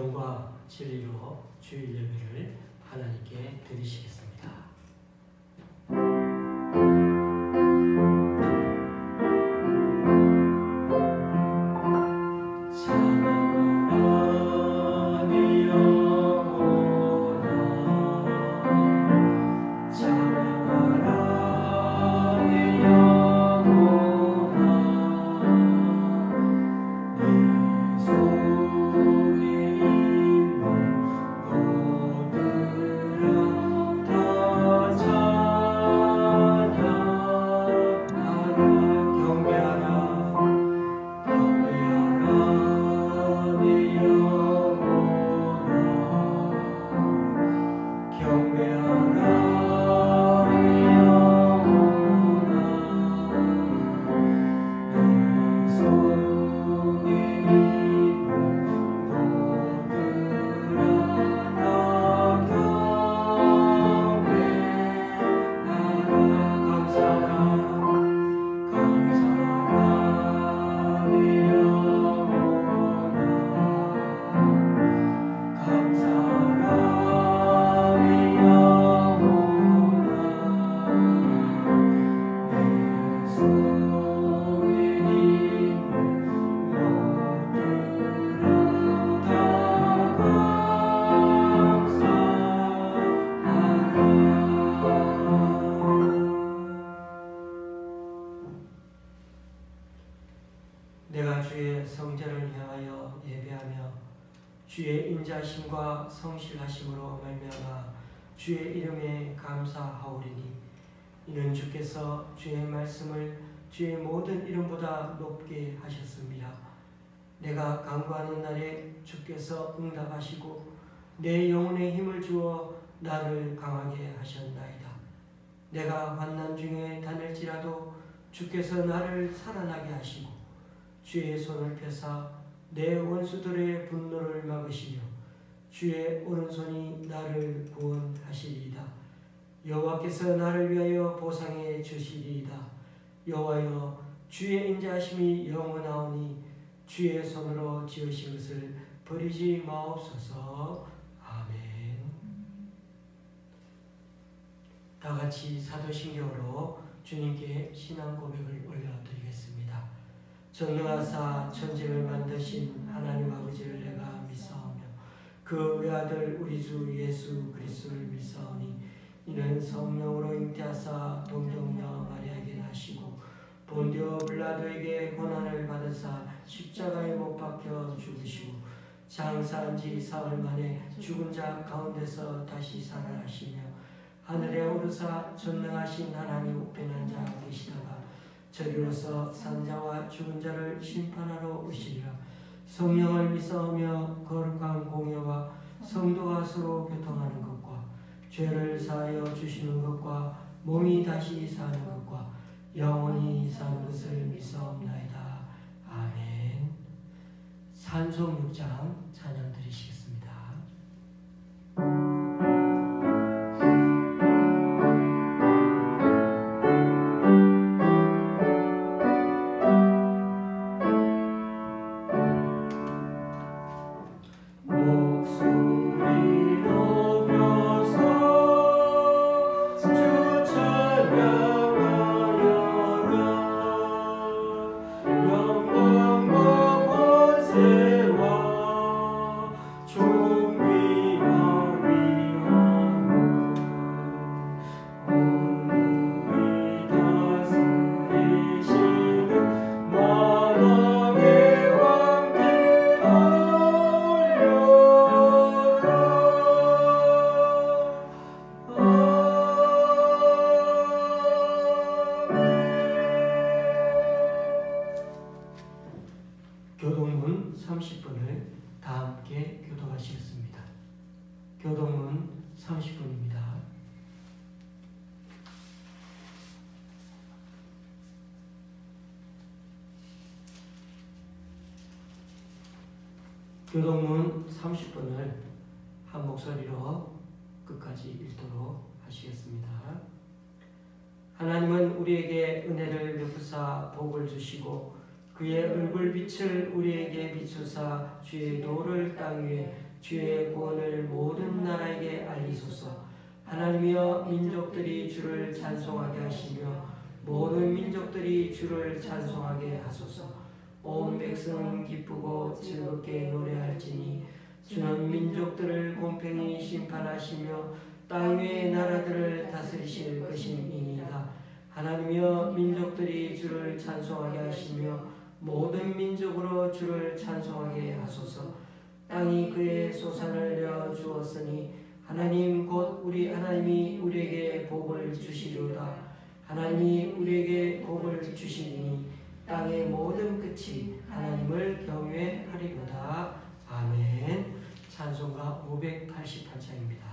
기도와 진리로 주일 예배를 하나님께 드리시겠습니다. 내가 주의 성전을 향하여 예배하며 주의 인자하심과 성실하심으로 말미암아 주의 이름에 감사하오리니 이는 주께서 주의 말씀을 주의 모든 이름보다 높게 하셨습니다. 내가 간구하는 날에 주께서 응답하시고 내 영혼에 힘을 주어 나를 강하게 하셨나이다. 내가 환난 중에 다닐지라도 주께서 나를 살아나게 하시고 주의 손을 펴사 내 원수들의 분노를 막으시며 주의 오른손이 나를 구원하시리이다. 여호와께서 나를 위하여 보상해 주시리이다. 여호와여 주의 인자하심이 영원하오니 주의 손으로 지으신 것을 버리지 마옵소서. 아멘. 다같이 사도신경으로 주님께 신앙 고백을 올려드리겠습니다. 전능하사 천지를 만드신 하나님 아버지를 내가 믿사오며 그 외아들 우리 주 예수 그리스도를 믿사오니 이는 성령으로 잉태하사 동정녀 마리아에게 나시고 본디오 빌라도에게 고난을 받으사 십자가에 못 박혀 죽으시고 장사한 지 사흘 만에 죽은 자 가운데서 다시 살아나시며 하늘에 오르사 전능하신 하나님 우편한 자 계시다가 저리로서 산자와 죽은 자를 심판하러 오시리라. 성령을 믿사오며 거룩한 공예와 성도가 서로 교통하는 것과 죄를 사하여 주시는 것과 몸이 다시 사는 것과 영원히 사는 것을 믿사옵나이다. 아멘. 산송 6장 찬양 드리시겠습니다. 교동문 30분을 다 함께 교독하시겠습니다. 교동문 30분입니다. 교동문 30분을 한 목소리로 끝까지 읽도록 하시겠습니다. 하나님은 우리에게 은혜를 베푸사 복을 주시고 그의 얼굴빛을 우리에게 비추사 주의 도를 땅 위에 주의 구원을 모든 나라에게 알리소서. 하나님이여 민족들이 주를 찬송하게 하시며 모든 민족들이 주를 찬송하게 하소서. 온 백성은 기쁘고 즐겁게 노래할지니 주는 민족들을 공평히 심판하시며 땅 위의 나라들을 다스리실 것임이니이다. 하나님이여 민족들이 주를 찬송하게 하시며 모든 민족으로 주를 찬송하게 하소서. 땅이 그의 소산을 내어 주었으니 하나님 곧 우리 하나님이 우리에게 복을 주시리로다. 하나님이 우리에게 복을 주시리니 땅의 모든 끝이 하나님을 경외하리로다. 아멘. 찬송가 588장입니다.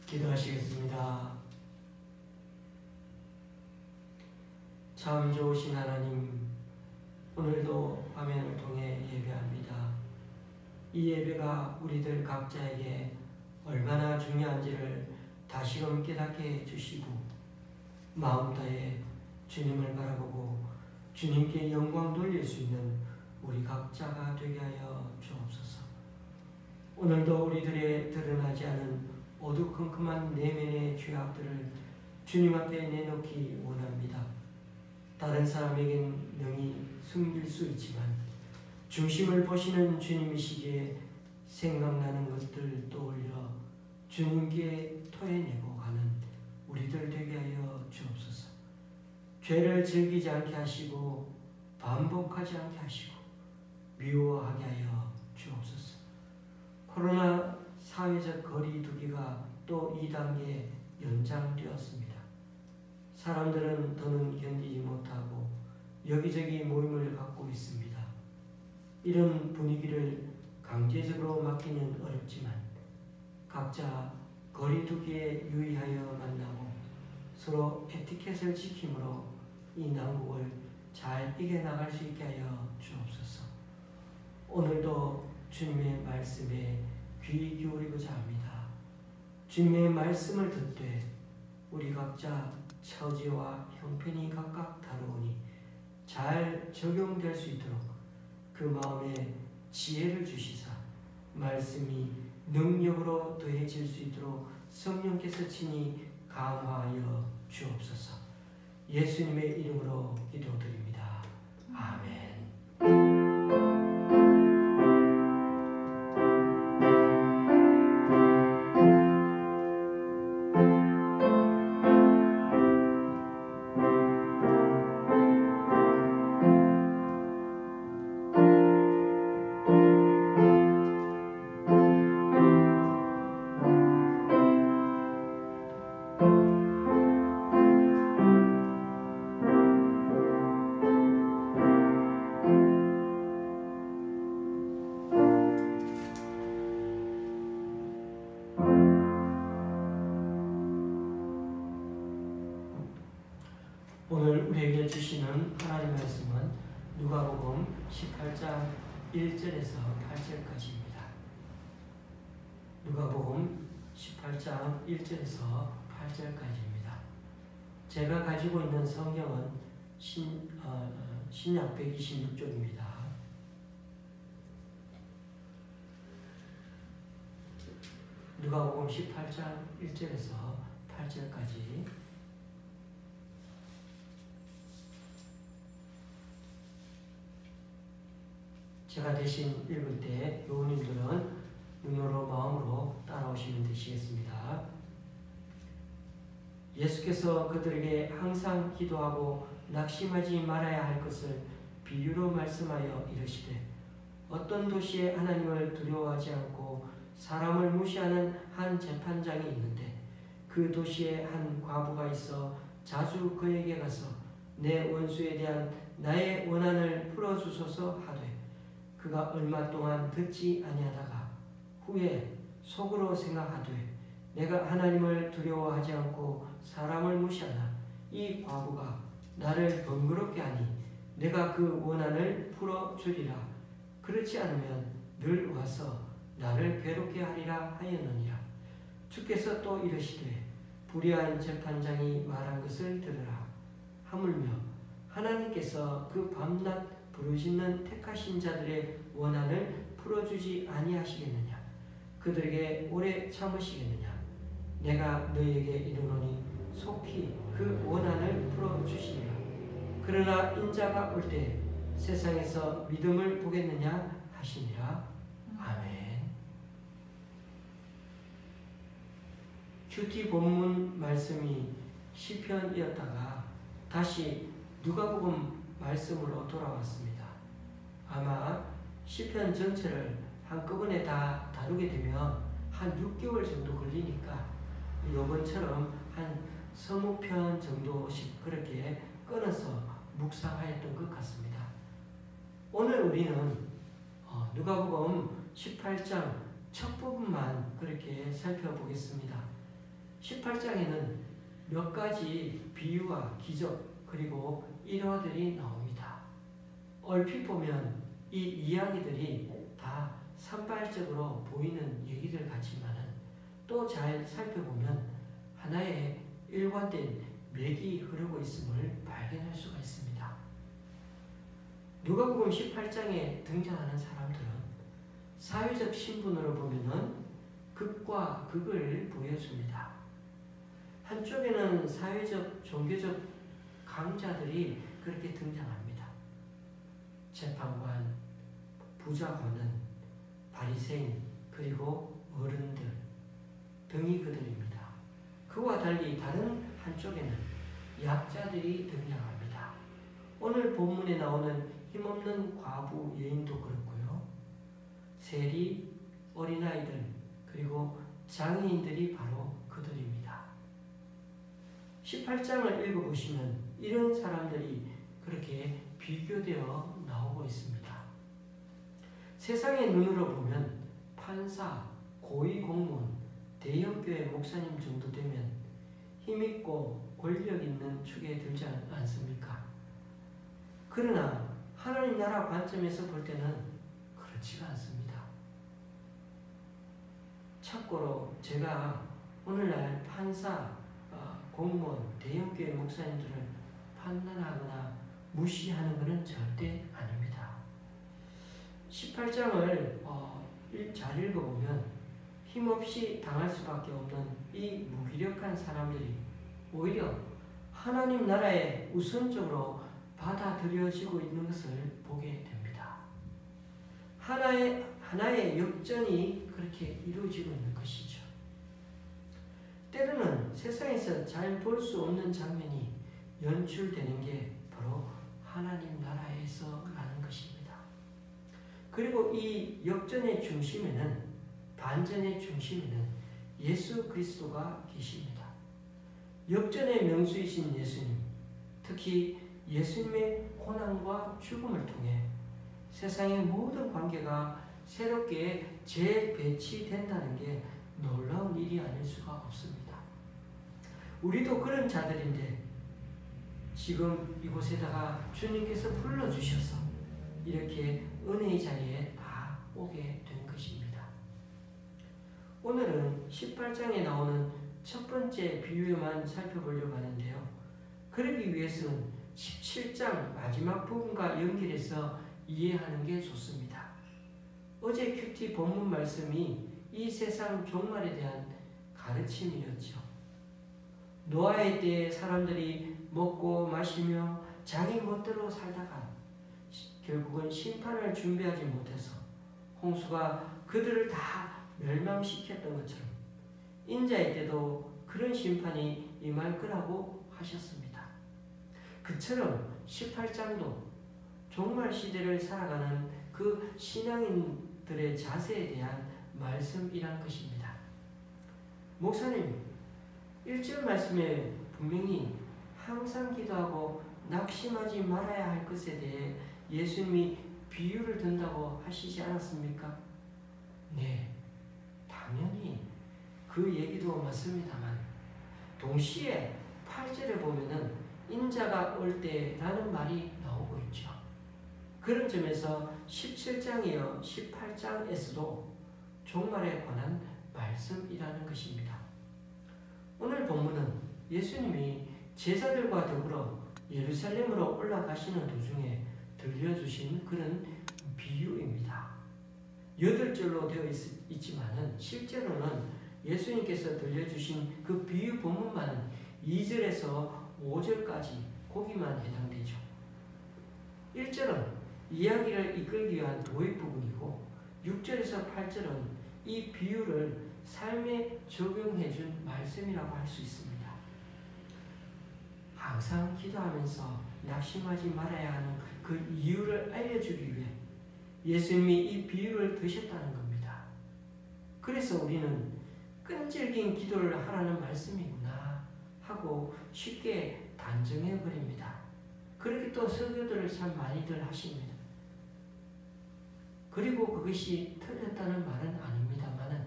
기도하시겠습니다. 참 좋으신 하나님, 오늘도 화면을 통해 예배합니다. 이 예배가 우리들 각자에게 얼마나 중요한지를 다시금 깨닫게 해주시고 마음 다해 주님을 바라보고 주님께 영광 돌릴 수 있는 우리 각자가 되게 하여 주옵소서. 오늘도 우리들의 드러나지 않은 어두컴컴한 내면의 죄악들을 주님 앞에 내놓기 원합니다. 다른 사람에겐 능히 숨길 수 있지만 중심을 보시는 주님이시기에 생각나는 것들 떠올려 주님께 토해내고 가는 우리들 되게 하여 주옵소서. 죄를 즐기지 않게 하시고 반복하지 않게 하시고 미워하게 하여 주옵소서. 코로나 사회적 거리 두기가 또 2단계 연장되었습니다. 사람들은 더는 견디지 못하고 여기저기 모임을 갖고 있습니다. 이런 분위기를 강제적으로 막기는 어렵지만 각자 거리 두기에 유의하여 만나고 서로 에티켓을 지킴으로 이 난국을 잘 이겨나갈 수 있게 하여 주옵소서. 오늘도 주님의 말씀에 귀 기울이고자 합니다. 주님의 말씀을 듣되 우리 각자 처지와 형편이 각각 다르오니 잘 적용될 수 있도록 그 마음에 지혜를 주시사 말씀이 능력으로 더해질 수 있도록 성령께서 친히 감화하여 주옵소서. 예수님의 이름으로 기도드립니다. 아멘. 오늘 우리에게 주시는 하나님의 말씀은 누가복음 18장 1절에서 8절까지입니다. 누가복음 18장 1절에서 8절까지입니다. 제가 가지고 있는 성경은 신약 126쪽입니다. 누가복음 18장 1절에서 8절까지 제가 대신 읽을 때 교우님들은 눈으로 마음으로 따라오시면 되시겠습니다. 예수께서 그들에게 항상 기도하고 낙심하지 말아야 할 것을 비유로 말씀하여 이르시되 어떤 도시에 하나님을 두려워하지 않고 사람을 무시하는 한 재판장이 있는데 그 도시에 한 과부가 있어 자주 그에게 가서 내 원수에 대한 나의 원한을 풀어주소서 하되 그가 얼마 동안 듣지 아니하다가 후에 속으로 생각하되 내가 하나님을 두려워하지 않고 사람을 무시하나 이 과부가 나를 번거롭게 하니 내가 그 원한을 풀어주리라. 그렇지 않으면 늘 와서 나를 괴롭게 하리라 하였느니라. 주께서 또 이르시되 불의한 재판장이 말한 것을 들으라. 하물며 하나님께서 그 밤낮 부르짖는 택하신 자들의 원한을 풀어주지 아니하시겠느냐? 그들에게 오래 참으시겠느냐? 내가 너희에게 이르노니 속히 그 원한을 풀어주시리라. 그러나 인자가 올 때 세상에서 믿음을 보겠느냐 하시니라. 아멘. 큐티 본문 말씀이 시편이었다가 다시 누가복음 말씀으로 돌아왔습니다. 아마 시편 전체를 한꺼번에 다 다루게 되면 한 6개월 정도 걸리니까 요번처럼 한 20편 정도씩 그렇게 끊어서 묵상하였던 것 같습니다. 오늘 우리는 누가복음 18장 첫 부분만 그렇게 살펴보겠습니다. 18장에는 몇 가지 비유와 기적 그리고 일화들이 나옵니다. 얼핏 보면 이 이야기들이 다 산발적으로 보이는 얘기들 같지만은 또 잘 살펴보면 하나의 일관된 맥이 흐르고 있음을 발견할 수가 있습니다. 누가복음 18장에 등장하는 사람들은 사회적 신분으로 보면은 극과 극을 보여줍니다. 한쪽에는 사회적, 종교적 강자들이 그렇게 등장합니다. 재판관, 부자관은 바리새인 그리고 어른들 등이 그들입니다. 그와 달리 다른 한쪽에는 약자들이 등장합니다. 오늘 본문에 나오는 힘없는 과부 여인도 그렇고요. 세리, 어린아이들 그리고 장애인들이 바로 그들입니다. 18장을 읽어보시면 이런 사람들이 그렇게 비교되어 나오고 있습니다. 세상의 눈으로 보면 판사, 고위공무원, 대형교회 목사님 정도 되면 힘있고 권력 있는 축에 들지 않습니까? 그러나 하나님 나라 관점에서 볼 때는 그렇지가 않습니다. 참고로 제가 오늘날 판사, 공무원, 대형교회 목사님들을 판단하거나 무시하는 것은 절대 아닙니다. 18장을 잘 읽어보면 힘없이 당할 수밖에 없는 이 무기력한 사람들이 오히려 하나님 나라에 우선적으로 받아들여지고 있는 것을 보게 됩니다. 하나의 역전이 그렇게 이루어지고 있는 것이죠. 때로는 세상에서 잘 볼 수 없는 장면이 연출되는 게 바로 하나님 나라에서라는 것입니다. 그리고 이 역전의 중심에는, 반전의 중심에는 예수 그리스도가 계십니다. 역전의 명수이신 예수님, 특히 예수님의 고난과 죽음을 통해 세상의 모든 관계가 새롭게 재배치된다는 게 놀라운 일이 아닐 수가 없습니다. 우리도 그런 자들인데 지금 이곳에다가 주님께서 불러주셔서 이렇게 은혜의 자리에 다 오게 된 것입니다. 오늘은 18장에 나오는 첫 번째 비유만 살펴보려고 하는데요. 그러기 위해서는 17장 마지막 부분과 연결해서 이해하는 게 좋습니다. 어제 큐티 본문 말씀이 이 세상 종말에 대한 가르침이었죠. 노아의 때에 사람들이 먹고 마시며 자기 멋대로 살다가 결국은 심판을 준비하지 못해서 홍수가 그들을 다 멸망시켰던 것처럼 인자의 때도 그런 심판이 임할 거라고 하셨습니다. 그처럼 18장도 종말 시대를 살아가는 그 신앙인들의 자세에 대한 말씀이란 것입니다. 목사님, 1절 말씀에 분명히 항상 기도하고 낙심하지 말아야 할 것에 대해 예수님이 비유를 든다고 하시지 않았습니까? 네, 당연히 그 얘기도 맞습니다만 동시에 8절에 보면은 인자가 올 때라는 말이 나오고 있죠. 그런 점에서 17장이요 18장에서도 종말에 관한 말씀이라는 것입니다. 오늘 본문은 예수님이 제자들과 더불어 예루살렘으로 올라가시는 도중에 들려주신 그런 비유입니다. 8절로 되어 있지만은 실제로는 예수님께서 들려주신 그 비유 본문만은 2절에서 5절까지 거기만 해당되죠. 1절은 이야기를 이끌기 위한 도입 부분이고 6절에서 8절은 이 비유를 삶에 적용해 준 말씀이라고 할 수 있습니다. 항상 기도하면서 낙심하지 말아야 하는 그 이유를 알려주기 위해 예수님이 이 비유를 드셨다는 겁니다. 그래서 우리는 끈질긴 기도를 하라는 말씀이구나 하고 쉽게 단정해버립니다. 그렇게 또 설교들을 참 많이들 하십니다. 그리고 그것이 틀렸다는 말은 아닙니다만은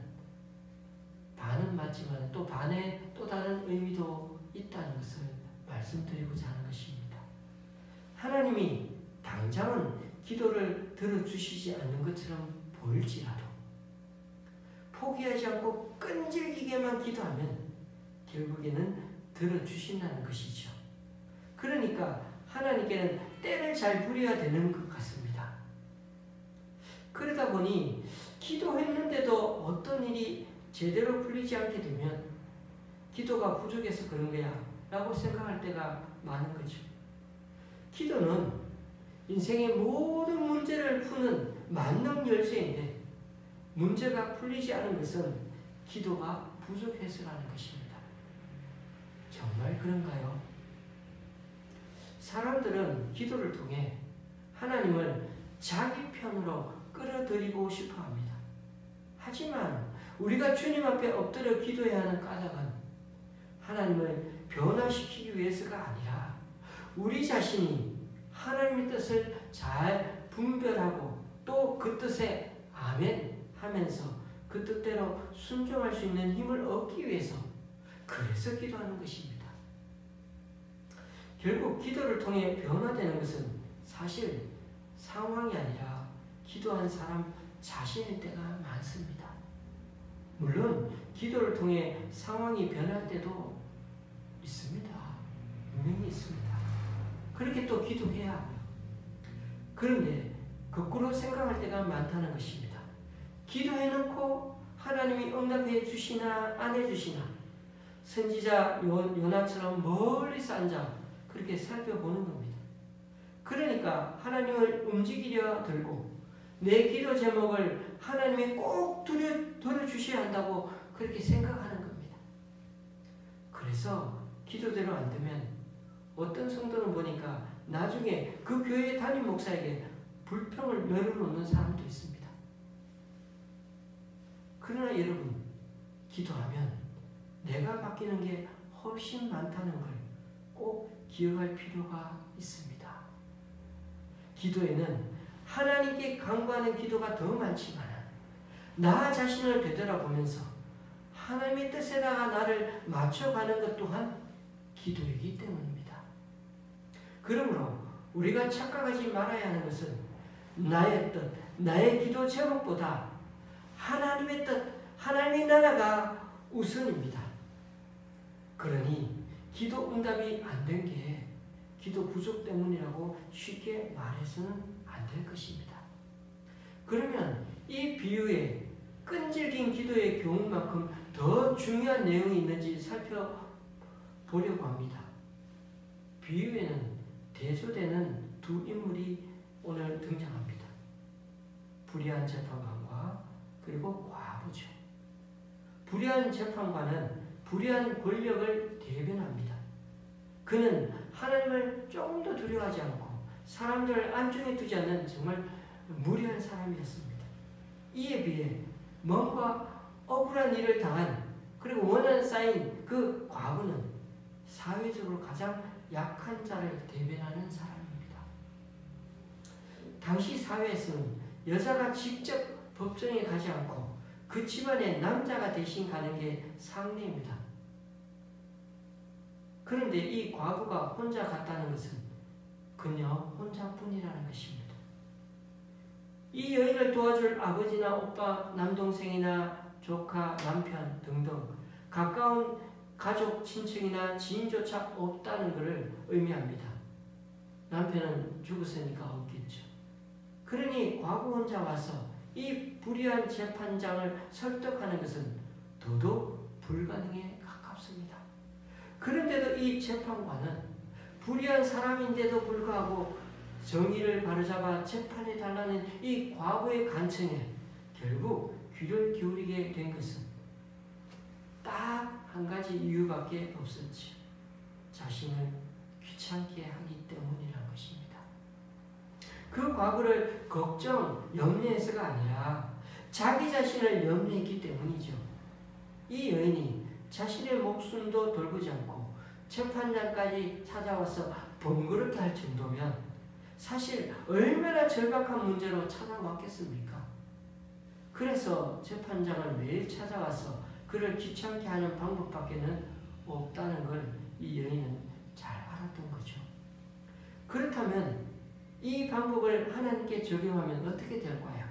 반은 맞지만 또 반에 또 다른 의미도 있다는 것을 말씀드리고자 하는 것입니다. 하나님이 당장은 기도를 들어주시지 않는 것처럼 보일지라도 포기하지 않고 끈질기게만 기도하면 결국에는 들어주신다는 것이죠. 그러니까 하나님께는 때를 잘 부려야 되는 것 같습니다. 그러다 보니 기도했는데도 어떤 일이 제대로 풀리지 않게 되면 기도가 부족해서 그런 거야 라고 생각할 때가 많은 거죠. 기도는 인생의 모든 문제를 푸는 만능 열쇠인데 문제가 풀리지 않은 것은 기도가 부족해서라는 것입니다. 정말 그런가요? 사람들은 기도를 통해 하나님을 자기 편으로 끌어들이고 싶어 합니다. 하지만 우리가 주님 앞에 엎드려 기도해야 하는 까닭은 하나님을 변화시키기 위해서가 아니라 우리 자신이 하나님의 뜻을 잘 분별하고 또 그 뜻에 아멘 하면서 그 뜻대로 순종할 수 있는 힘을 얻기 위해서 그래서 기도하는 것입니다. 결국 기도를 통해 변화되는 것은 사실 상황이 아니라 기도한 사람 자신일 때가 많습니다. 물론 기도를 통해 상황이 변할 때도 있습니다. 분명히 있습니다. 그렇게 또 기도해야 하고요. 그런데 거꾸로 생각할 때가 많다는 것입니다. 기도해놓고 하나님이 응답해 주시나 안 해주시나 선지자 요나처럼 멀리서 앉아 그렇게 살펴보는 겁니다. 그러니까 하나님을 움직이려 들고 내 기도 제목을 하나님이 꼭 들어주셔야 한다고 그렇게 생각하는 겁니다. 그래서 기도대로 안 되면 어떤 성도는 보니까 나중에 그 교회 담임 목사에게 불평을 내려놓는 사람도 있습니다. 그러나 여러분, 기도하면 내가 바뀌는 게 훨씬 많다는 걸 꼭 기억할 필요가 있습니다. 기도에는 하나님께 간구하는 기도가 더 많지만 나 자신을 되돌아보면서 하나님의 뜻에다가 나를 맞춰가는 것 또한 기도이기 때문입니다. 그러므로 우리가 착각하지 말아야 하는 것은 나의 뜻, 나의 기도 제목보다 하나님의 뜻, 하나님의 나라가 우선입니다. 그러니 기도 응답이 안 된 게 기도 부족 때문이라고 쉽게 말해서는 안 될 것입니다. 그러면 이 비유에 끈질긴 기도의 교훈만큼 더 중요한 내용이 있는지 살펴보려고 합니다. 비유에는 대조되는 두 인물이 오늘 등장합니다. 불의한 재판관과 그리고 과부죠. 불의한 재판관은 불의한 권력을 대변합니다. 그는 하나님을 조금 도 두려워하지 않고 사람들을 안중에 두지 않는 정말 무례한 사람이었습니다. 이에 비해 뭔가 억울한 일을 당한 그리고 원한 쌓인 그 과부는 사회적으로 가장 약한 자를 대변하는 사람입니다. 당시 사회에서는 여자가 직접 법정에 가지 않고 그 집안의 남자가 대신 가는 게 상례입니다. 그런데 이 과부가 혼자 갔다는 것은 그녀 혼자뿐이라는 것입니다. 이 여인을 도와줄 아버지나 오빠, 남동생이나 조카, 남편 등등 가까운 가족, 친척이나 지인조차 없다는 것을 의미합니다. 남편은 죽었으니까 없겠죠. 그러니 과부 혼자 와서 이 불의한 재판장을 설득하는 것은 더더욱 불가능에 가깝습니다. 그런데도 이 재판관은 불의한 사람인데도 불구하고 정의를 바로잡아 재판해달라는 이 과부의 간청에 결국 귀를 기울이게 된 것은 딱 한 가지 이유밖에 없었지. 자신을 귀찮게 하기 때문이라는 것입니다. 그 과부를 걱정, 염려해서가 아니라 자기 자신을 염려했기 때문이죠. 이 여인이 자신의 목숨도 돌보지 않고 재판장까지 찾아와서 번거롭게 할 정도면 사실 얼마나 절박한 문제로 찾아왔겠습니까? 그래서 재판장을 매일 찾아와서 그를 귀찮게 하는 방법밖에는 없다는 걸 이 여인은 잘 알았던 거죠. 그렇다면 이 방법을 하나님께 적용하면 어떻게 될까요?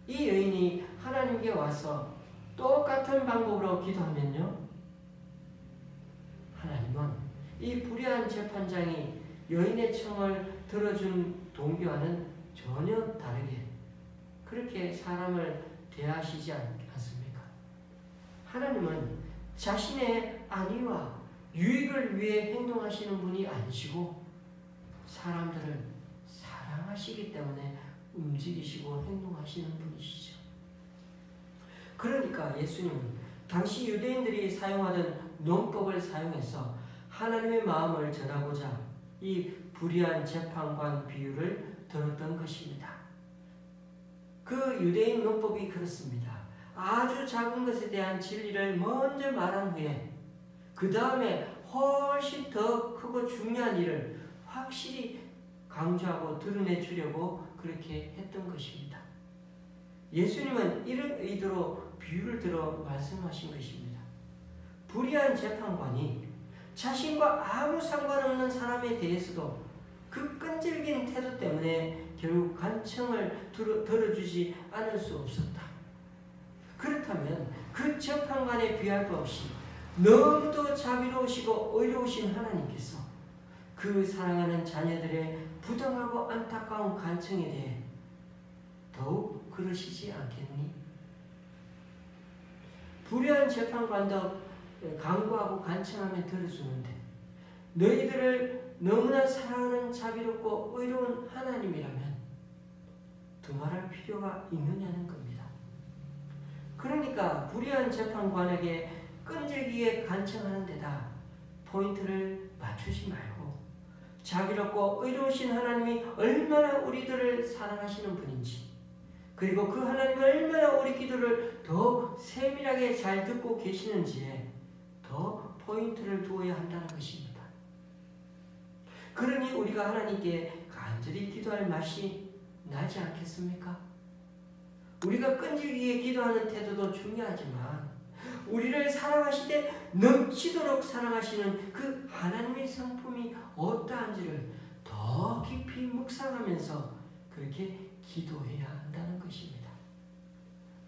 이 여인이 하나님께 와서 똑같은 방법으로 기도하면요, 하나님은 이 불의한 재판장이 여인의 청을 들어준 동기와는 전혀 다르게 그렇게 사람을 대하시지 않습니까? 하나님은 자신의 안위와 유익을 위해 행동하시는 분이 아니시고 사람들을 사랑하시기 때문에 움직이시고 행동하시는 분이시죠. 그러니까 예수님은 당시 유대인들이 사용하던 논법을 사용해서 하나님의 마음을 전하고자 이 불의한 재판관 비유를 들었던 것입니다. 그 유대인 논법이 그렇습니다. 아주 작은 것에 대한 진리를 먼저 말한 후에 그 다음에 훨씬 더 크고 중요한 일을 확실히 강조하고 드러내 주려고 그렇게 했던 것입니다. 예수님은 이런 의도로 비유를 들어 말씀하신 것입니다. 불의한 재판관이 자신과 아무 상관없는 사람에 대해서도 그 끈질긴 태도 때문에 결국 간청을 들어주지 않을 수 없었다. 그렇다면 그 재판관에 비할 바 없이 너무도 자비로우시고 의로우신 하나님께서 그 사랑하는 자녀들의 부당하고 안타까운 간청에 대해 더욱 그러시지 않겠니? 불의한 재판관도 간구하고 간청하면 들어주는데 너희들을 너무나 사랑하는 자비롭고 의로운 하나님이라면 두말할 필요가 있느냐는 겁니다. 그러니까 불의한 재판관에게 끈질기게 간청하는 데다 포인트를 맞추지 말고 자비롭고 의로우신 하나님이 얼마나 우리들을 사랑하시는 분인지, 그리고 그 하나님이 얼마나 우리 기도를 더 세밀하게 잘 듣고 계시는지에 더 포인트를 두어야 한다는 것입니다. 그러니 우리가 하나님께 간절히 기도할 맛이 나지 않겠습니까? 우리가 끈질기게 기도하는 태도도 중요하지만 우리를 사랑하시되 넘치도록 사랑하시는 그 하나님의 성품이 어떠한지를 더 깊이 묵상하면서 그렇게 기도해야 한다는 것입니다.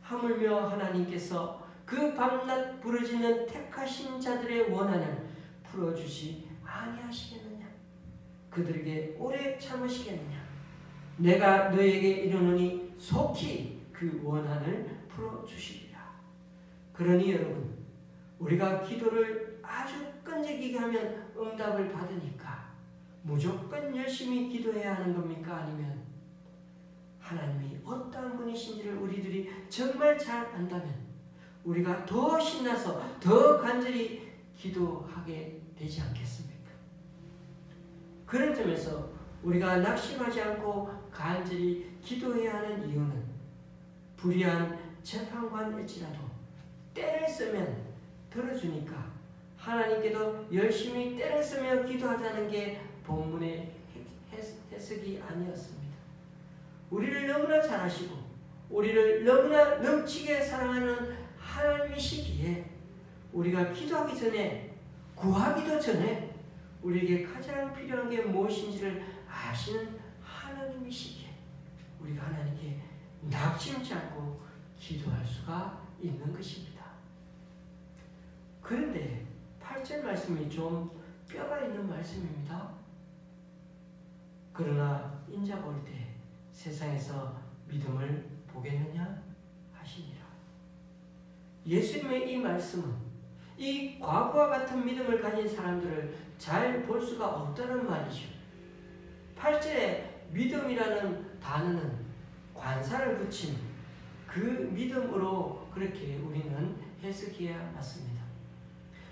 하물며 하나님께서 그 밤낮 부르짖는 택하신 자들의 원한을 풀어주지 아니하시겠느냐? 그들에게 오래 참으시겠느냐? 내가 너에게 이르노니 속히 그 원한을 풀어주시리라. 그러니 여러분, 우리가 기도를 아주 끈질기게 하면 응답을 받으니까 무조건 열심히 기도해야 하는 겁니까? 아니면 하나님이 어떠한 분이신지를 우리들이 정말 잘 안다면 우리가 더 신나서 더 간절히 기도하게 되지 않겠습니까? 그런 점에서 우리가 낙심하지 않고 간절히 기도해야 하는 이유는 불의한 재판관일지라도 때를 쓰면 들어주니까 하나님께도 열심히 때를 쓰며 기도하자는 게 본문의 해석이 아니었습니다. 우리를 너무나 잘하시고 우리를 너무나 넘치게 사랑하는 하나님이시기에 우리가 기도하기 전에, 구하기도 전에 우리에게 가장 필요한 게 무엇인지를 아시는 하나님이시기에 우리가 하나님께 낙심치 않고 기도할 수가 있는 것입니다. 그런데 8절 말씀이 좀 뼈가 있는 말씀입니다. 그러나 인자가 올 때 세상에서 믿음을 보겠느냐 하시니라. 예수님의 이 말씀은 이 과거와 같은 믿음을 가진 사람들을 잘 볼 수가 없다는 말이죠. 8절에 믿음이라는 단어는 관사를 붙인 그 믿음으로 그렇게 우리는 해석해야 맞습니다.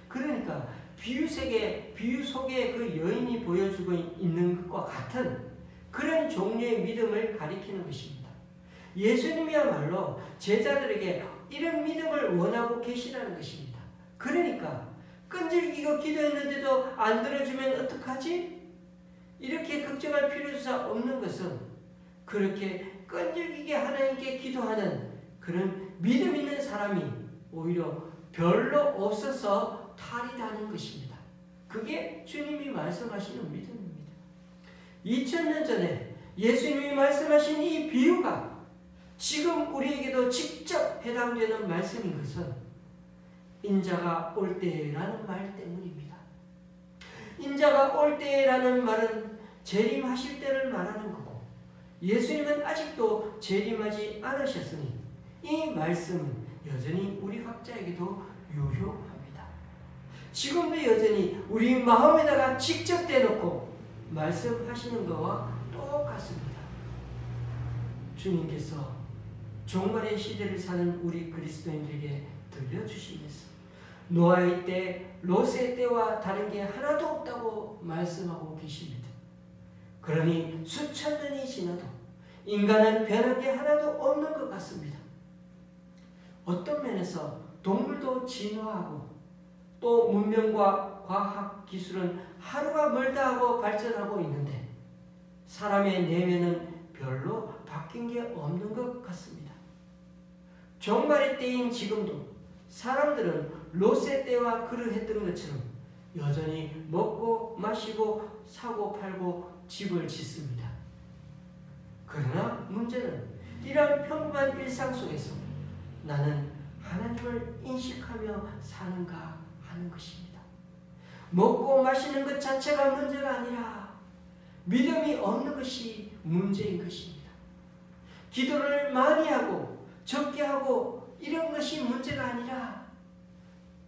그러니까 비유 속에 그 여인이 보여주고 있는 것과 같은 그런 종류의 믿음을 가리키는 것입니다. 예수님이야말로 제자들에게 이런 믿음을 원하고 계시다는 것입니다. 그러니까 끈질기고 기도했는데도 안 들어주면 어떡하지? 이렇게 걱정할 필요가 없는 것은 그렇게 끈질기게 하나님께 기도하는 그런 믿음 있는 사람이 오히려 별로 없어서 탈이다는 것입니다. 그게 주님이 말씀하시는 믿음입니다. 2000년 전에 예수님이 말씀하신 이 비유가 지금 우리에게도 직접 해당되는 말씀인 것은 인자가 올 때라는 말 때문입니다. 인자가 올 때라는 말은 재림하실 때를 말하는 거고 예수님은 아직도 재림하지 않으셨으니 이 말씀은 여전히 우리 각자에게도 유효합니다. 지금도 여전히 우리 마음에다가 직접 대놓고 말씀하시는 것과 똑같습니다. 주님께서 종말의 시대를 사는 우리 그리스도인들에게 들려주시면서 노아의 때, 롯의 때와 다른 게 하나도 없다고 말씀하고 계십니다. 그러니 수천 년이 지나도 인간은 변한 게 하나도 없는 것 같습니다. 어떤 면에서 동물도 진화하고 또 문명과 과학 기술은 하루가 멀다 하고 발전하고 있는데 사람의 내면은 별로 바뀐 게 없는 것 같습니다. 종말의 때인 지금도 사람들은 롯의 때와 그러했던 것처럼 여전히 먹고 마시고 사고 팔고 집을 짓습니다. 그러나 문제는 이런 평범한 일상 속에서 나는 하나님을 인식하며 사는가 하는 것입니다. 먹고 마시는 것 자체가 문제가 아니라 믿음이 없는 것이 문제인 것입니다. 기도를 많이 하고 적게 하고 이런 것이 문제가 아니라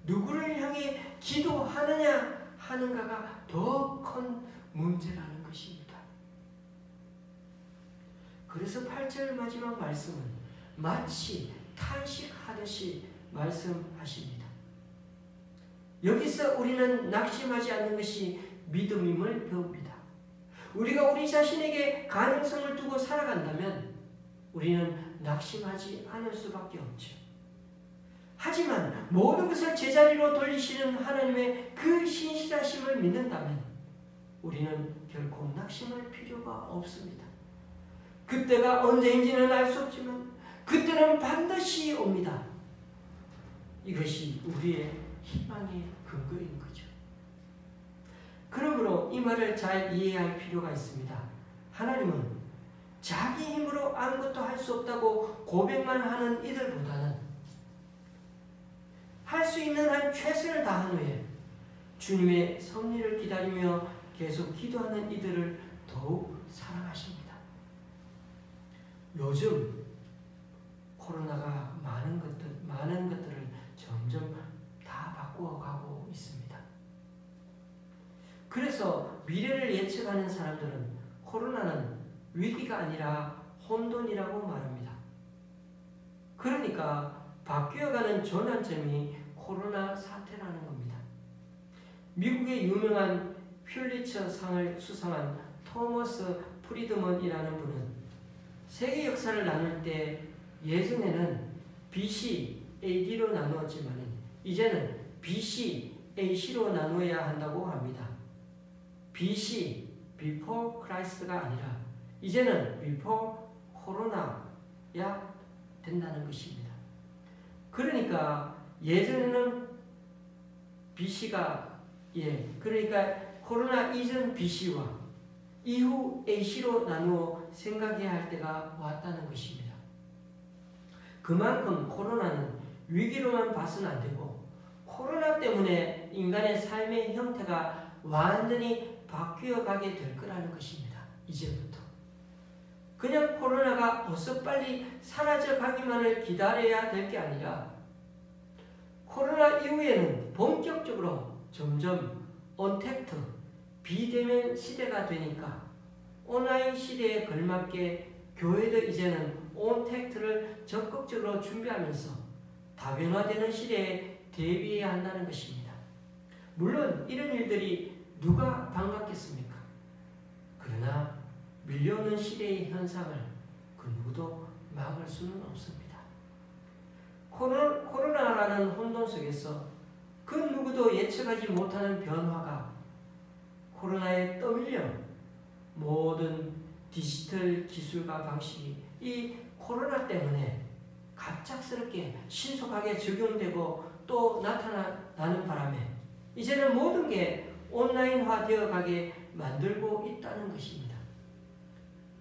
누구를 향해 기도하느냐 하는가가 더 큰 문제라는 것입니다. 그래서 8절 마지막 말씀은 마치 탄식하듯이 말씀하십니다. 여기서 우리는 낙심하지 않는 것이 믿음임을 배웁니다. 우리가 우리 자신에게 가능성을 두고 살아간다면 우리는 낙심하지 않을 수밖에 없죠. 하지만 모든 것을 제자리로 돌리시는 하나님의 그 신실하심을 믿는다면 우리는 결코 낙심할 필요가 없습니다. 그때가 언제인지는 알 수 없지만 그때는 반드시 옵니다. 이것이 우리의 희망의 근거인 거죠. 그러므로 이 말을 잘 이해할 필요가 있습니다. 하나님은 자기 힘으로 아무것도 할 수 없다고 고백만 하는 이들보다는 할 수 있는 한 최선을 다한 후에 주님의 섭리를 기다리며 계속 기도하는 이들을 더욱 사랑하십니다. 요즘 코로나가 많은 것들을 점점 다 바꾸어가고 있습니다. 그래서 미래를 예측하는 사람들은 코로나는 위기가 아니라 혼돈이라고 말합니다. 그러니까 바뀌어가는 전환점이 코로나 사태라는 겁니다. 미국의 유명한 퓰리처 상을 수상한 토머스 프리드먼이라는 분은 세계 역사를 나눌 때 예전에는 BC AD로 나누었지만 이제는 BC AC로 나누어야 한다고 합니다. BC Before Christ가 아니라 이제는 Before Corona야 된다는 것입니다. 그러니까 예전에는 BC가 그러니까 코로나 이전 BC와 이후 AC로 나누어 생각해야 할 때가 왔다는 것입니다. 그만큼 코로나는 위기로만 봐서는 안 되고 코로나 때문에 인간의 삶의 형태가 완전히 바뀌어가게 될 거라는 것입니다. 이제부터. 그냥 코로나가 어서 빨리 사라져가기만을 기다려야 될 게 아니라 코로나 이후에는 본격적으로 점점 언택트, 비대면 시대가 되니까 온라인 시대에 걸맞게 교회도 이제는 온택트를 적극적으로 준비하면서 다변화되는 시대에 대비해야 한다는 것입니다. 물론 이런 일들이 누가 반갑겠습니까? 그러나 밀려오는 시대의 현상을 그 누구도 막을 수는 없습니다. 코로나라는 혼돈 속에서 그 누구도 예측하지 못하는 변화가 코로나에 떠밀려 모든 디지털 기술과 방식이 이 코로나 때문에 갑작스럽게 신속하게 적용되고 또 나타나는 바람에 이제는 모든 게 온라인화 되어 가게 만들고 있다는 것입니다.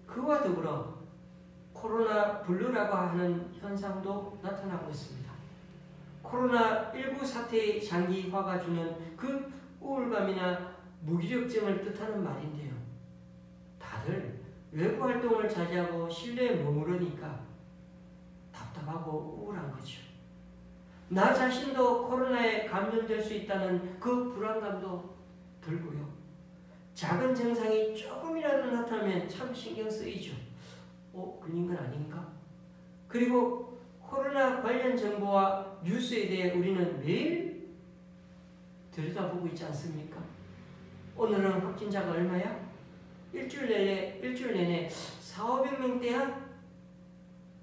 그와 더불어 코로나 블루라고 하는 현상도 나타나고 있습니다. 코로나19 사태의 장기화가 주는 그 우울감이나 무기력증을 뜻하는 말인데요. 다들 외부 활동을 자제하고 실내에 머무르니까 답답하고 우울한 거죠. 나 자신도 코로나에 감염될 수 있다는 그 불안감도 들고요. 작은 증상이 조금이라도 나타나면 참 신경 쓰이죠. 걸린 건 아닌가? 그리고 코로나 관련 정보와 뉴스에 대해 우리는 매일 들여다보고 있지 않습니까? 오늘은 확진자가 얼마야? 일주일 내내 400~500명대야?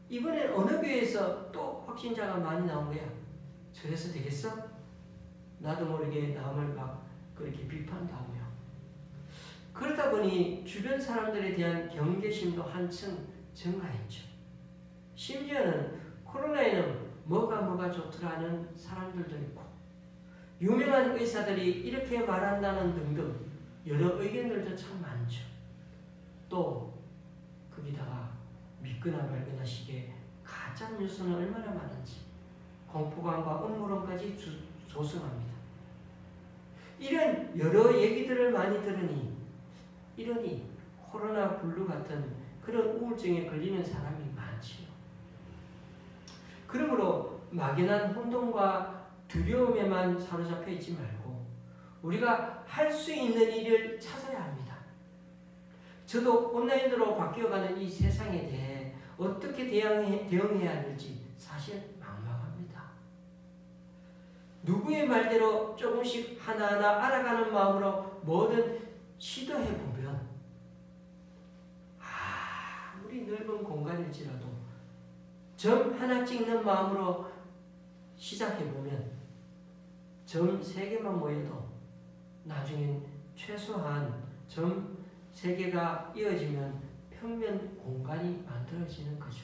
이번엔 어느 교회에서 또 확진자가 많이 나온 거야? 저래서 되겠어? 나도 모르게 남을 막 그렇게 비판하고요. 그러다 보니 주변 사람들에 대한 경계심도 한층 증가했죠. 심지어는 코로나에는 뭐가 좋더라는 사람들도 있고, 유명한 의사들이 이렇게 말한다는 등등 여러 의견들도 참 많죠. 또 거기다가 믿거나 말거나 식의 가짜 뉴스는 얼마나 많은지 공포감과 음모론까지 조성합니다. 이런 여러 얘기들을 많이 들으니 이러니 코로나 블루 같은 그런 우울증에 걸리는 사람이 많지요. 그러므로 막연한 혼돈과 두려움에만 사로잡혀 있지 말고 우리가 할 수 있는 일을 찾아야 합니다. 저도 온라인으로 바뀌어가는 이 세상에 대해 어떻게 대응해야 할지 사실 막막합니다. 누구의 말대로 조금씩 하나하나 알아가는 마음으로 뭐든 시도해보면 아무리 넓은 공간일지라도 점 하나 찍는 마음으로 시작해보면 점 3개만 모여도 나중엔 최소한 점 3개가 이어지면 평면 공간이 만들어지는 거죠.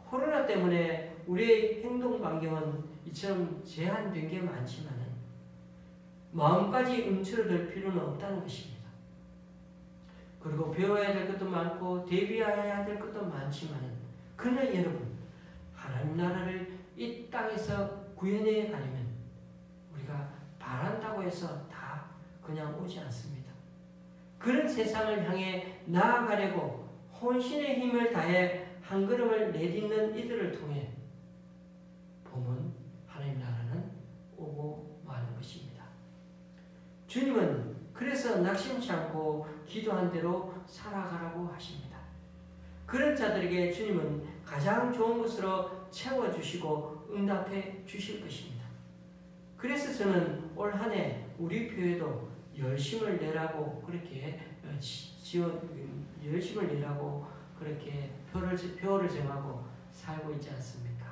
코로나 때문에 우리의 행동 반경은 이처럼 제한된 게 많지만 마음까지 움츠러들 필요는 없다는 것입니다. 그리고 배워야 될 것도 많고 대비해야 될 것도 많지만 그러나 여러분, 하나님 나라를 이 땅에서 구현해 가려면 우리가 바란다고 해서 다 그냥 오지 않습니다. 그런 세상을 향해 나아가려고 혼신의 힘을 다해 한 걸음을 내딛는 이들을 통해 보면 하나님 나라는 오고 마는 것입니다. 주님은 그래서 낙심치 않고 기도한 대로 살아가라고 하십니다. 그런 자들에게 주님은 가장 좋은 것으로 채워주시고 응답해 주실 것입니다. 그래서 저는 올 한 해 우리 교회도 열심을 내라고 그렇게 열심을 내라고 그렇게 표를 정하고 살고 있지 않습니까?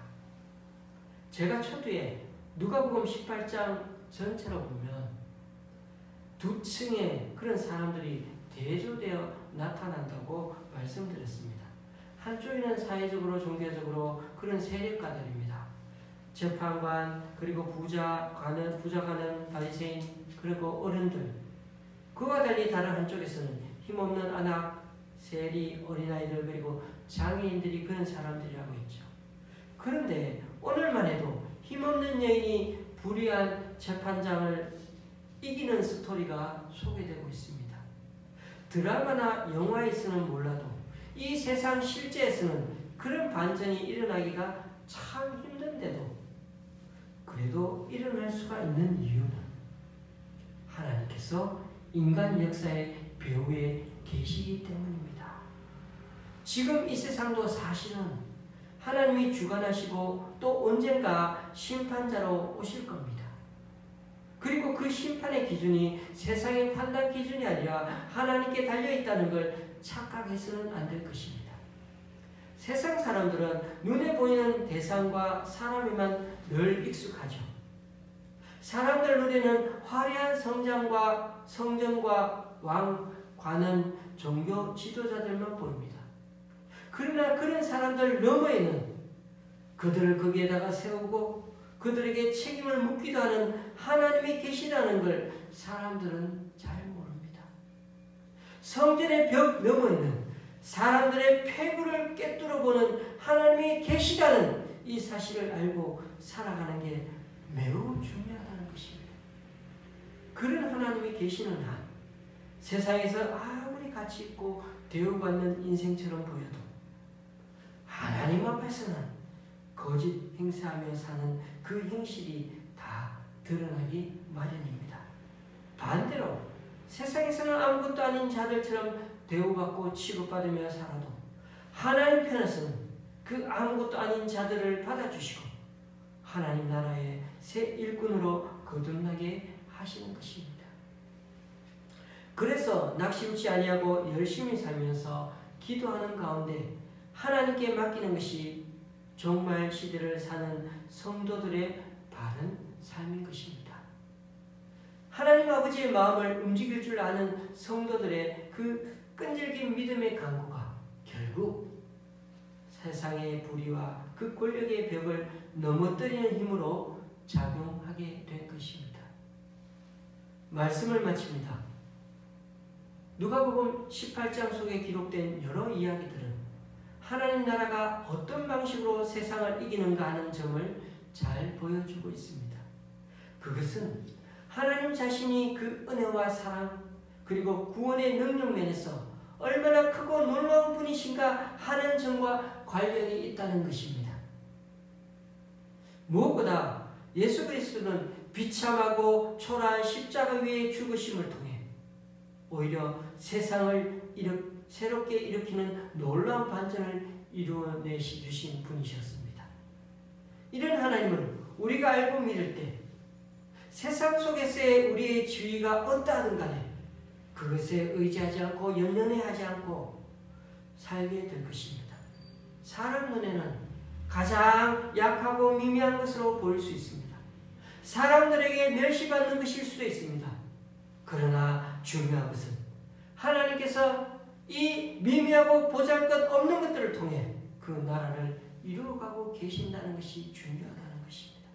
제가 초두에 누가복음 18장 전체로 보면 두 층의 그런 사람들이 대조되어 나타난다고 말씀드렸습니다. 한쪽에는 사회적으로 종교적으로 그런 세력가들입니다. 재판관, 그리고 부자가는 바리새인, 그리고 어른들. 그와 달리 다른 한쪽에서는 힘없는 아낙, 세리, 어린아이들, 그리고 장애인들이 그런 사람들이라고 했죠. 그런데 오늘만 해도 힘없는 여인이 불의한 재판장을 이기는 스토리가 소개되고 있습니다. 드라마나 영화에서는 몰라도 이 세상 실제에서는 그런 반전이 일어나기가 참 힘든데도 그래도 일어날 수가 있는 이유는 하나님께서 인간 역사의 배후에 계시기 때문입니다. 지금 이 세상도 사실은 하나님이 주관하시고 또 언젠가 심판자로 오실 겁니다. 그리고 그 심판의 기준이 세상의 판단 기준이 아니라 하나님께 달려있다는 걸 착각해서는 안 될 것입니다. 세상 사람들은 눈에 보이는 대상과 사람에만 늘 익숙하죠. 사람들 눈에는 화려한 성전과 관은 종교 지도자들만 보입니다. 그러나 그런 사람들 너머에는 그들을 거기에다가 세우고 그들에게 책임을 묻기도 하는 하나님이 계시다는 걸 사람들은 잘 모릅니다. 성전의 벽 너머에는 사람들의 폐부를 꿰뚫어보는 하나님이 계시다는 이 사실을 알고 살아가는 게 매우 중요하다는 것입니다. 그런 하나님이 계시는 한 세상에서 아무리 가치 있고 대우받는 인생처럼 보여도 하나님 앞에서는 거짓 행세하며 사는 그 행실이 다 드러나기 마련입니다. 반대로 세상에서는 아무것도 아닌 자들처럼 대우받고 취급받으며 살아도 하나님 편에서는 그 아무것도 아닌 자들을 받아주시고 하나님 나라의 새 일꾼으로 거듭나게 하시는 것입니다. 그래서 낙심치 아니하고 열심히 살면서 기도하는 가운데 하나님께 맡기는 것이 종말 시대를 사는 성도들의 바른 삶인 것입니다. 하나님 아버지의 마음을 움직일 줄 아는 성도들의 그 끈질긴 믿음의 강구가 결국 세상의 불의와 그 권력의 벽을 넘어뜨리는 힘으로 작용하게 된 것입니다. 말씀을 마칩니다. 누가복음 18장 속에 기록된 여러 이야기들은 하나님 나라가 어떤 방식으로 세상을 이기는가 하는 점을 잘 보여주고 있습니다. 그것은 하나님 자신이 그 은혜와 사랑 그리고 구원의 능력 면에서 얼마나 크고 놀라운 분이신가 하는 점과 관련이 있다는 것입니다. 무엇보다 예수 그리스도는 비참하고 초라한 십자가 위에 죽으심을 통해 오히려 세상을 새롭게 일으키는 놀라운 반전을 이루어내 주신 분이셨습니다. 이런 하나님을 우리가 알고 믿을 때 세상 속에서의 우리의 지위가 어떠하든 간에 그것에 의지하지 않고 연연해하지 않고 살게 될 것입니다. 사람 눈에는 가장 약하고 미미한 것으로 보일 수 있습니다. 사람들에게 멸시받는 것일 수도 있습니다. 그러나 중요한 것은 하나님께서 이 미미하고 보잘것없는 것들을 통해 그 나라를 이루어가고 계신다는 것이 중요하다는 것입니다.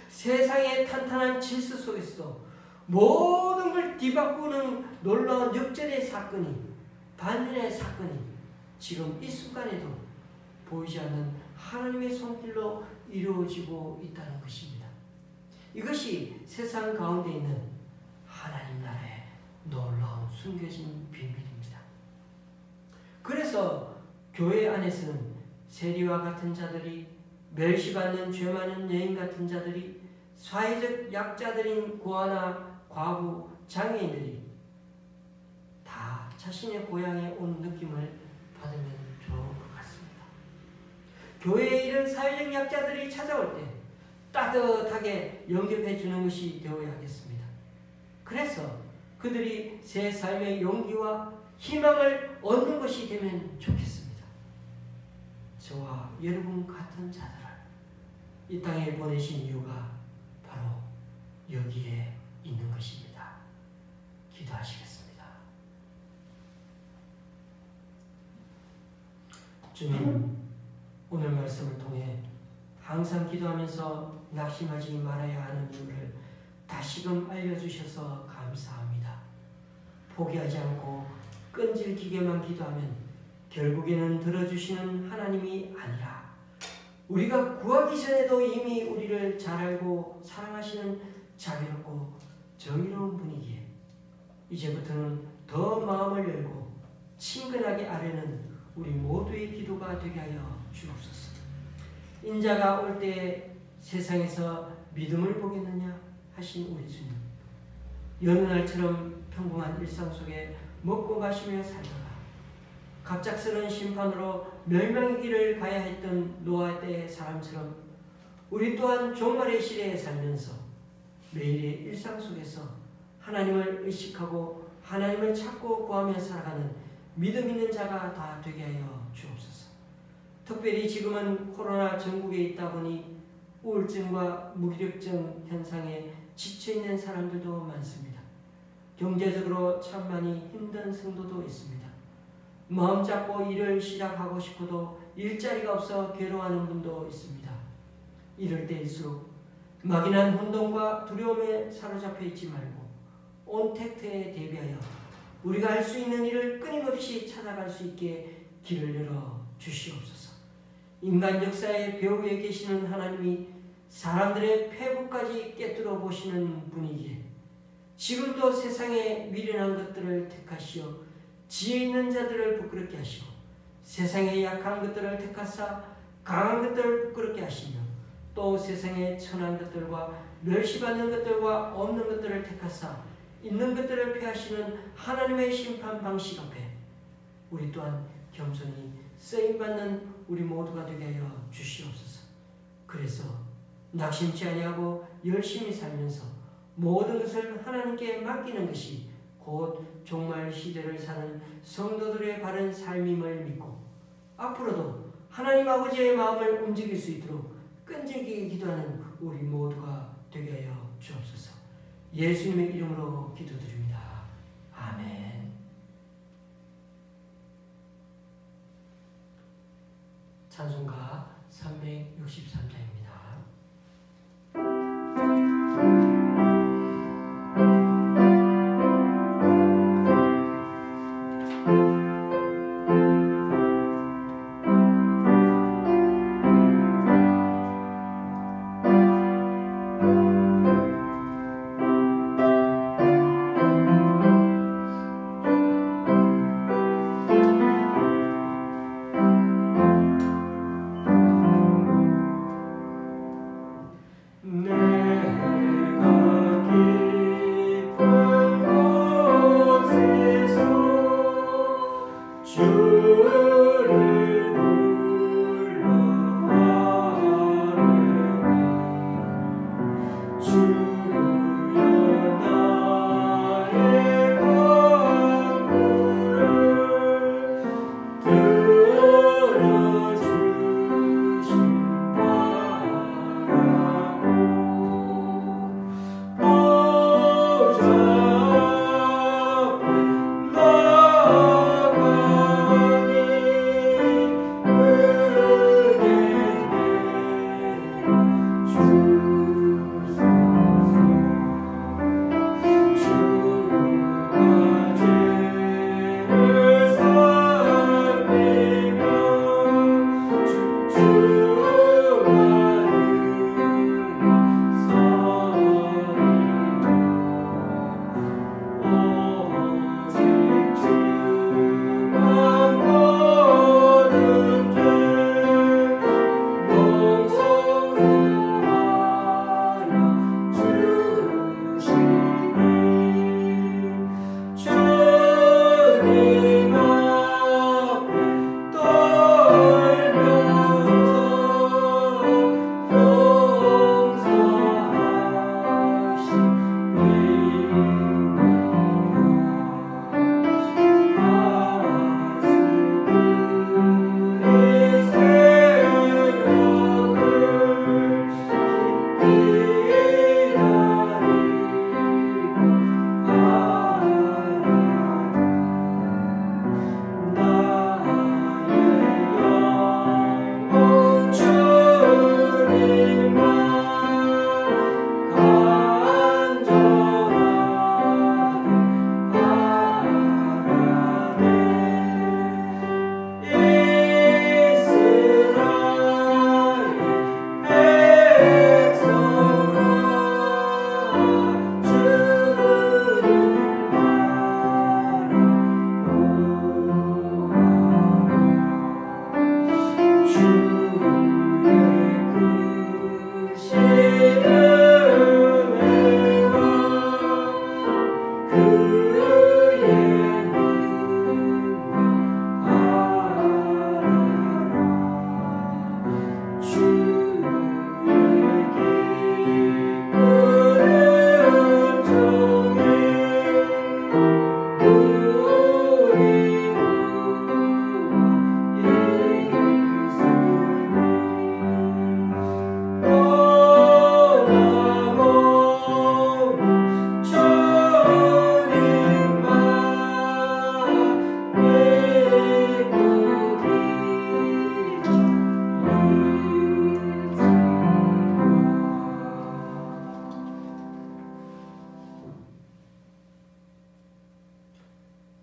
세상의 탄탄한 질서 속에서도 모든 걸 뒤바꾸는 놀라운 역전의 사건이 반전의 사건이 지금 이 순간에도 보이지 않는 하나님의 손길로 이루어지고 있다는 것입니다. 이것이 세상 가운데 있는 하나님 나라의 놀라운 숨겨진 비밀입니다. 그래서 교회 안에서는 세리와 같은 자들이 멸시받는 죄 많은 여인 같은 자들이 사회적 약자들인 고아나 과부, 장애인들이 다 자신의 고향에 온 느낌을 받으면 좋을 것 같습니다. 교회에 이런 사회적 약자들이 찾아올 때 따뜻하게 영접해 주는 것이 되어야겠습니다. 그래서 그들이 새 삶의 용기와 희망을 얻는 것이 되면 좋겠습니다. 저와 여러분 같은 자들을 이 땅에 보내신 이유가 바로 여기에 있는 것입니다. 기도하시겠습니다. 주님, 오늘 말씀을 통해 항상 기도하면서 낙심하지 말아야 하는 이유를 다시금 알려주셔서 감사합니다. 포기하지 않고 끈질기게만 기도하면 결국에는 들어주시는 하나님이 아니라 우리가 구하기 전에도 이미 우리를 잘 알고 사랑하시는 자비롭고 정의로운 분이기에 이제부터는 더 마음을 열고 친근하게 아뢰는 우리 모두의 기도가 되게 하여 주옵소서. 인자가 올 때 세상에서 믿음을 보겠느냐 하신 우리 주님, 여느 날처럼 평범한 일상 속에 먹고 마시며 살다가 갑작스러운 심판으로 멸망의 길을 가야 했던 노아 때의 사람처럼 우리 또한 종말의 시대에 살면서 매일의 일상 속에서 하나님을 의식하고 하나님을 찾고 구하며 살아가는 믿음 있는 자가 다 되게 하여 주옵소서. 특별히 지금은 코로나 전국에 있다 보니 우울증과 무기력증 현상에 지쳐있는 사람들도 많습니다. 경제적으로 참 많이 힘든 성도도 있습니다. 마음 잡고 일을 시작하고 싶어도 일자리가 없어 괴로워하는 분도 있습니다. 이럴 때일수록 막연한 혼돈과 두려움에 사로잡혀 있지 말고 온 택트에 대비하여 우리가 할 수 있는 일을 끊임없이 찾아갈 수 있게 길을 열어 주시옵소서. 인간 역사의 배후에 계시는 하나님이 사람들의 폐부까지 깨뜨려 보시는 분이기에 지금도 세상에 미련한 것들을 택하시어 지혜 있는 자들을 부끄럽게 하시고 세상의 약한 것들을 택하사 강한 것들을 부끄럽게 하시며 또 세상의 천한 것들과 멸시받는 것들과 없는 것들을 택하사 있는 것들을 폐하시는 하나님의 심판 방식 앞에 우리 또한 겸손히 쓰임받는 우리 모두가 되게 하여 주시옵소서. 그래서 낙심치 아니하고 열심히 살면서 모든 것을 하나님께 맡기는 것이 곧 종말 시대를 사는 성도들의 바른 삶임을 믿고 앞으로도 하나님 아버지의 마음을 움직일 수 있도록 끈질기게 기도하는 우리 모두가 되게 하여 주옵소서. 예수님의 이름으로 기도드립니다. 아멘. 찬송가 363장입니다.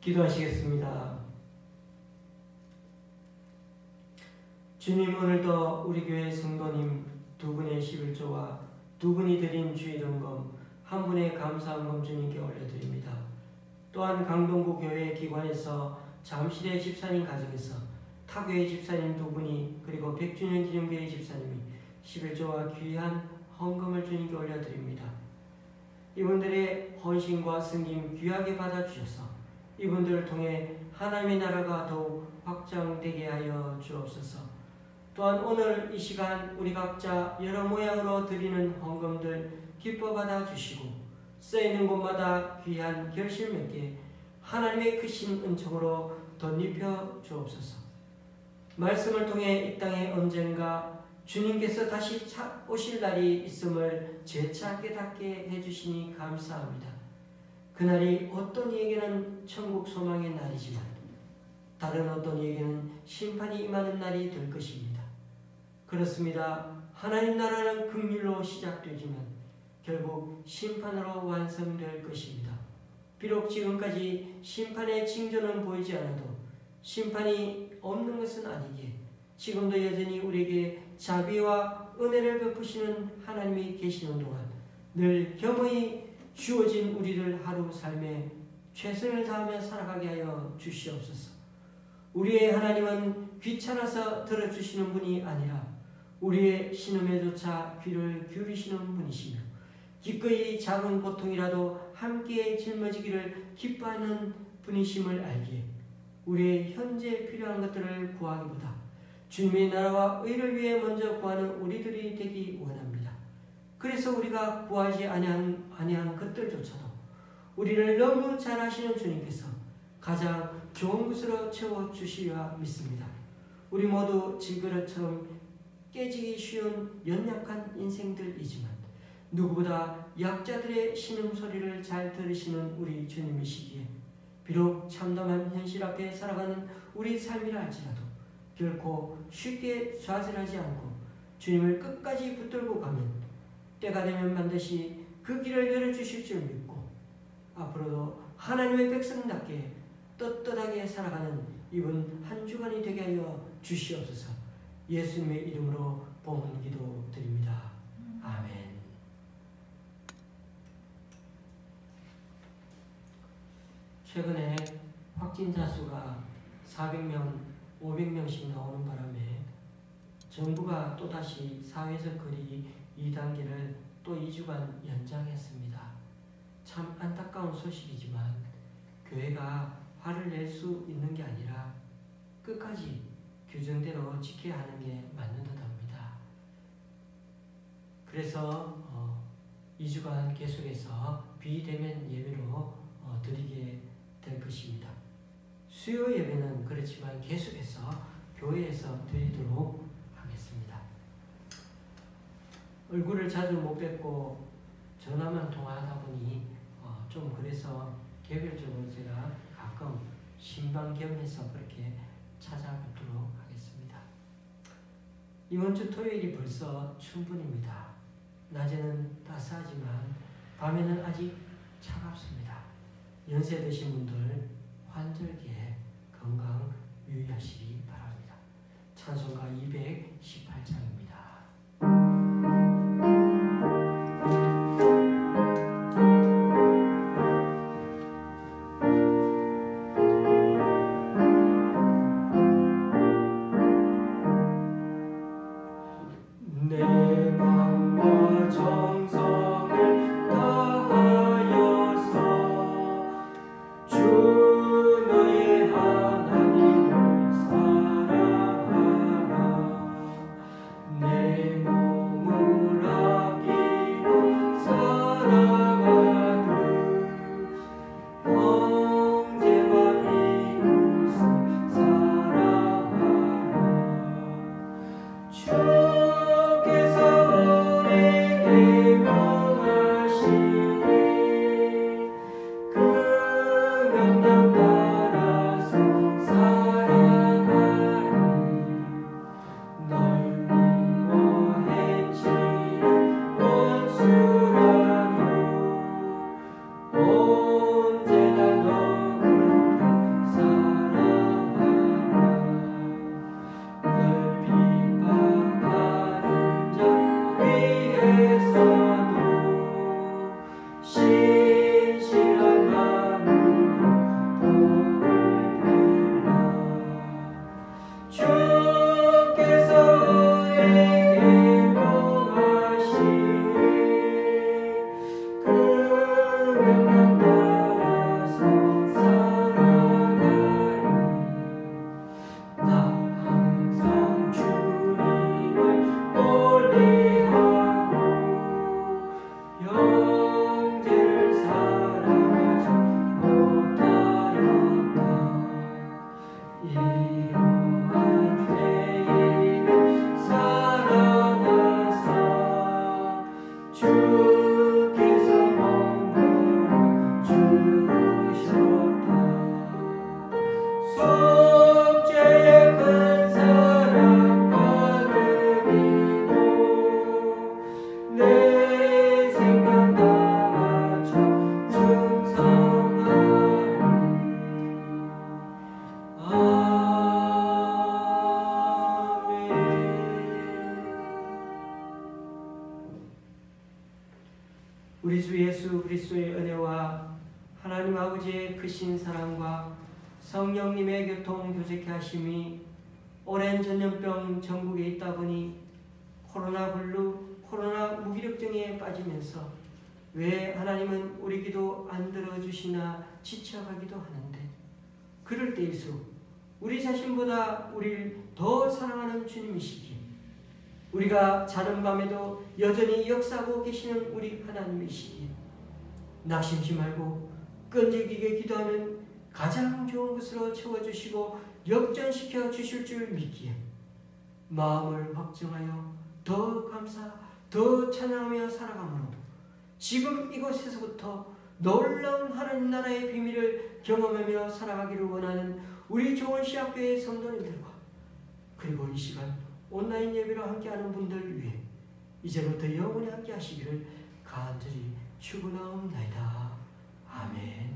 기도하시겠습니다. 주님, 오늘도 우리 교회 성도님 두 분의 11조와 두 분이 드린 주일헌금 한 분의 감사헌금 주님께 올려드립니다. 또한 강동구 교회 기관에서 잠실의 집사님 가정에서 타교회 집사님 두 분이 그리고 백주년 기념교회 집사님이 11조와 귀한 헌금을 주님께 올려드립니다. 이분들의 헌신과 승김 귀하게 받아주셔서 이분들을 통해 하나님의 나라가 더욱 확장되게 하여 주옵소서. 또한 오늘 이 시간 우리 각자 여러 모양으로 드리는 헌금들 기뻐 받아 주시고 쓰이는 곳마다 귀한 결실 맺게 하나님의 크신 은총으로 덧입혀 주옵소서. 말씀을 통해 이 땅에 언젠가 주님께서 다시 오실 날이 있음을 재차 깨닫게 해주시니 감사합니다. 그날이 어떤 이에게는 천국 소망의 날이지만 다른 어떤 이에게는 심판이 임하는 날이 될 것입니다. 그렇습니다. 하나님 나라는 긍휼로 시작되지만 결국 심판으로 완성될 것입니다. 비록 지금까지 심판의 징조는 보이지 않아도 심판이 없는 것은 아니기에 지금도 여전히 우리에게 자비와 은혜를 베푸시는 하나님이 계시는 동안 늘 겸허히 주어진 우리를 하루 삶에 최선을 다하며 살아가게 하여 주시옵소서. 우리의 하나님은 귀찮아서 들어주시는 분이 아니라 우리의 신음에조차 귀를 기울이시는 분이시며 기꺼이 작은 고통이라도 함께 짊어지기를 기뻐하는 분이심을 알기에 우리의 현재 필요한 것들을 구하기보다 주님의 나라와 의를 위해 먼저 구하는 우리들이 되기 원합니다. 그래서 우리가 구하지 아니한 것들조차도 우리를 너무 잘 아시는 주님께서 가장 좋은 것으로 채워주시리라 믿습니다. 우리 모두 질그릇처럼 깨지기 쉬운 연약한 인생들이지만 누구보다 약자들의 신음소리를 잘 들으시는 우리 주님이시기에 비록 참담한 현실 앞에 살아가는 우리 삶이라 할지라도 결코 쉽게 좌절하지 않고 주님을 끝까지 붙들고 가면 때가 되면 반드시 그 길을 열어주실 줄 믿고 앞으로도 하나님의 백성답게 떳떳하게 살아가는 이번 한 주간이 되게 하여 주시옵소서. 예수님의 이름으로 봉헌 기도 드립니다. 아멘. 최근에 확진자 수가 400명, 500명씩 나오는 바람에 정부가 또다시 사회적 거리 2단계를 또 2주간 연장했습니다. 참 안타까운 소식이지만 교회가 화를 낼 수 있는 게 아니라 끝까지 규정대로 지켜야 하는 게 맞는 듯합니다. 그래서 2주간 계속해서 비대면 예배로 드리게 될 것입니다. 수요 예배는 그렇지만 계속해서 교회에서 드리도록 하겠습니다. 얼굴을 자주 못 뵙고 전화만 통화하다 보니 좀 그래서 개별적으로 제가 가끔 신방겸해서 그렇게 찾아뵙도록 하겠습니다. 이번 주 토요일이 벌써春분입니다. 낮에는 따스하지만 밤에는 아직 차갑습니다. 연세 드신 분들 환절기에 건강 유의하시기 바랍니다. 찬송가 218장입니다. 주 너의 속죄의 큰 사랑 거두리고 내 생각 다 바쳐 충성하리. 아멘. 우리 주 예수 그리스도의 은혜와 하나님 아버지의 크신 사랑과 성령님의 교통 교제케 하심이 오랜 전염병 전국에 있다 보니 코로나 블루, 코로나 무기력증에 빠지면서 왜 하나님은 우리 기도 안 들어주시나 지쳐가기도 하는데, 그럴 때일수 우리 자신보다 우리를 더 사랑하는 주님이시기에 우리가 자는 밤에도 여전히 역사하고 계시는 우리 하나님이시기에 낙심치 말고 끈질기게 기도하면 가장 좋은 것으로 채워주시고 역전시켜 주실 줄 믿기에 마음을 확정하여 더 감사, 더 찬양하며 살아가므로 지금 이곳에서부터 놀라운 하나님 나라의 비밀을 경험하며 살아가기를 원하는 우리 좋은시학교의 성도님들과 그리고 이 시간 온라인 예배로 함께하는 분들 위해 이제부터 영원히 함께 하시기를 간절히 축원하옵나이다. 아멘.